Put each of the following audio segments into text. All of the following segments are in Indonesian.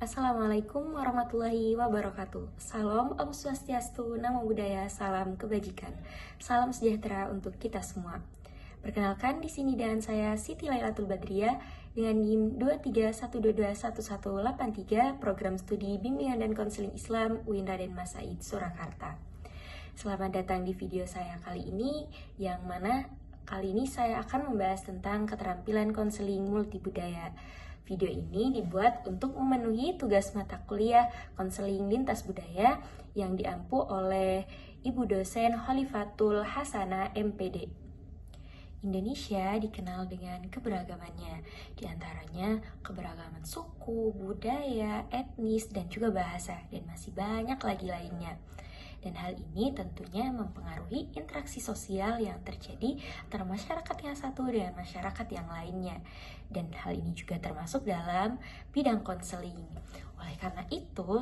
Assalamualaikum warahmatullahi wabarakatuh. Salam Om Swastiastu, Namo Buddhaya, salam kebajikan. Salam sejahtera untuk kita semua. Perkenalkan, di sini dengan saya Siti Lailatul Badriyah dengan NIM 231221183, program studi bimbingan dan konseling Islam UIN Raden Mas Said Surakarta. Selamat datang di video saya kali ini, yang mana kali ini saya akan membahas tentang keterampilan konseling multibudaya. Video ini dibuat untuk memenuhi tugas mata kuliah konseling lintas budaya yang diampu oleh Ibu dosen Khalifatul Hasanah MPD. Indonesia dikenal dengan keberagamannya, diantaranya keberagaman suku, budaya, etnis, dan juga bahasa, dan masih banyak lagi lainnya. Dan hal ini tentunya mempengaruhi interaksi sosial yang terjadi antara masyarakat yang satu dengan masyarakat yang lainnya. Dan hal ini juga termasuk dalam bidang konseling. Oleh karena itu,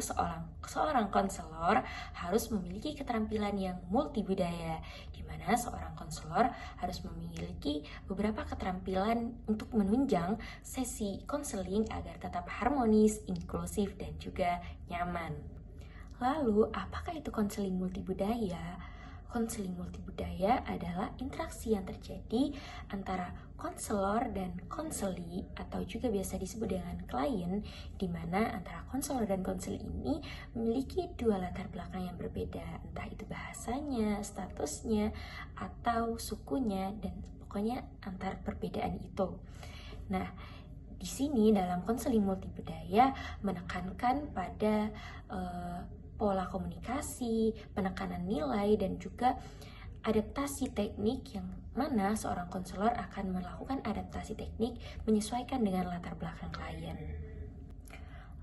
seorang konselor harus memiliki keterampilan yang multibudaya, di mana seorang konselor harus memiliki beberapa keterampilan untuk menunjang sesi konseling agar tetap harmonis, inklusif, dan juga nyaman. Lalu, apakah itu konseling multibudaya? Konseling multibudaya adalah interaksi yang terjadi antara konselor dan konseli, atau juga biasa disebut dengan klien, di mana antara konselor dan konseli ini memiliki dua latar belakang yang berbeda, entah itu bahasanya, statusnya, atau sukunya, dan pokoknya antar perbedaan itu. Nah, di sini dalam konseling multibudaya menekankan pada pola komunikasi, penekanan nilai, dan juga adaptasi teknik, yang mana seorang konselor akan melakukan adaptasi teknik menyesuaikan dengan latar belakang klien.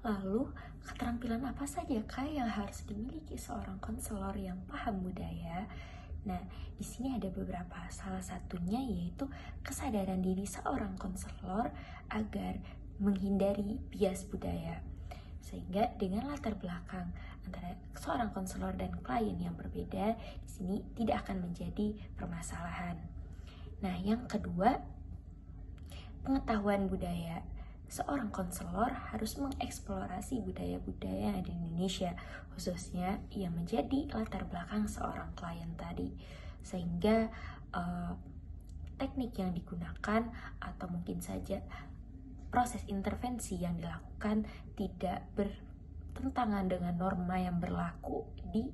Lalu, keterampilan apa saja yang harus dimiliki seorang konselor yang paham budaya? Nah, di sini ada beberapa. Salah satunya yaitu kesadaran diri seorang konselor agar menghindari bias budaya. Sehingga dengan latar belakang antara seorang konselor dan klien yang berbeda, di sini tidak akan menjadi permasalahan. Nah, yang kedua, pengetahuan budaya. Seorang konselor harus mengeksplorasi budaya-budaya di Indonesia, khususnya yang menjadi latar belakang seorang klien tadi, sehingga teknik yang digunakan atau mungkin saja proses intervensi yang dilakukan tidak bertentangan dengan norma yang berlaku di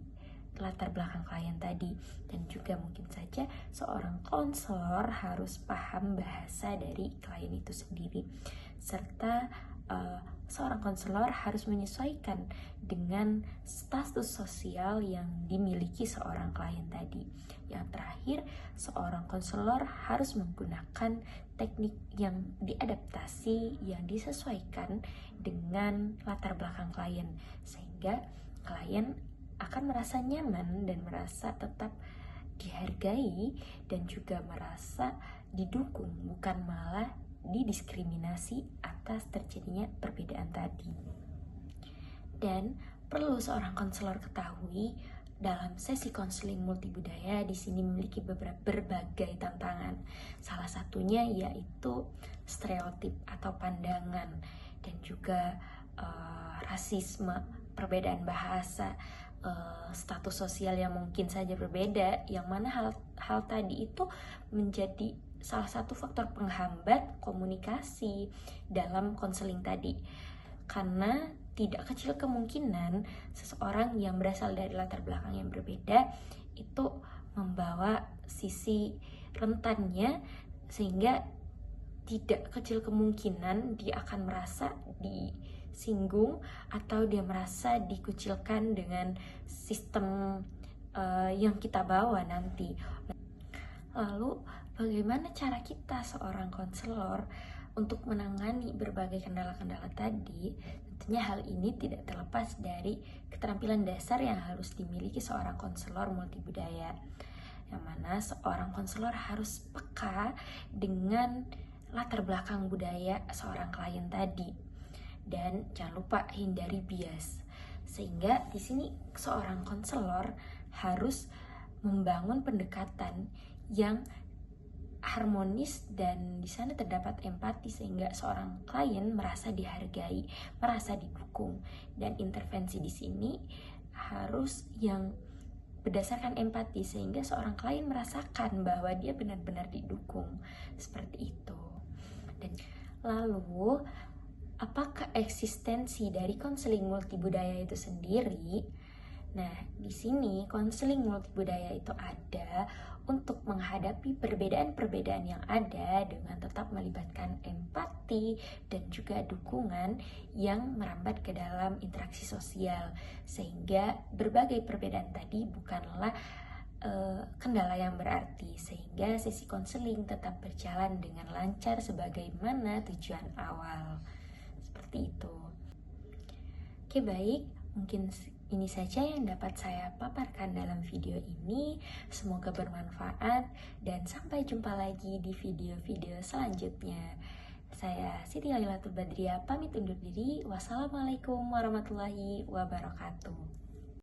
latar belakang klien tadi. Dan juga mungkin saja seorang konselor harus paham bahasa dari klien itu sendiri, serta seorang konselor harus menyesuaikan dengan status sosial yang dimiliki seorang klien tadi. Yang terakhir, seorang konselor harus menggunakan teknik yang diadaptasi, yang disesuaikan dengan latar belakang klien, sehingga klien akan merasa nyaman dan merasa tetap dihargai dan juga merasa didukung, bukan malah didiskriminasi atas terjadinya perbedaan tadi. Dan perlu seorang konselor ketahui, dalam sesi konseling multibudaya di sini memiliki berbagai tantangan. Salah satunya yaitu stereotip atau pandangan, dan juga rasisme, perbedaan bahasa, status sosial yang mungkin saja berbeda, yang mana hal tadi itu menjadi salah satu faktor penghambat komunikasi dalam konseling tadi. Karena tidak kecil kemungkinan seseorang yang berasal dari latar belakang yang berbeda itu membawa sisi rentannya, sehingga tidak kecil kemungkinan dia akan merasa disinggung atau dia merasa dikucilkan dengan sistem yang kita bawa nanti. Lalu, bagaimana cara kita seorang konselor untuk menangani berbagai kendala-kendala tadi? Tentunya hal ini tidak terlepas dari keterampilan dasar yang harus dimiliki seorang konselor multibudaya, yang mana seorang konselor harus peka dengan latar belakang budaya seorang klien tadi, dan jangan lupa hindari bias. Sehingga di sini seorang konselor harus membangun pendekatan yang harmonis dan di sana terdapat empati sehingga seorang klien merasa dihargai, merasa didukung. Dan intervensi di sini harus yang berdasarkan empati sehingga seorang klien merasakan bahwa dia benar-benar didukung, seperti itu. Dan lalu, apakah eksistensi dari konseling multibudaya itu sendiri? Nah, di sini konseling multibudaya itu ada untuk menghadapi perbedaan-perbedaan yang ada dengan tetap melibatkan empati dan juga dukungan yang merambat ke dalam interaksi sosial, sehingga berbagai perbedaan tadi bukanlah kendala yang berarti, sehingga sesi konseling tetap berjalan dengan lancar sebagaimana tujuan awal. Seperti itu. Oke, baik, mungkin ini saja yang dapat saya paparkan dalam video ini. Semoga bermanfaat dan sampai jumpa lagi di video-video selanjutnya. Saya Siti Lailatul Badriah pamit undur diri. Wassalamualaikum warahmatullahi wabarakatuh.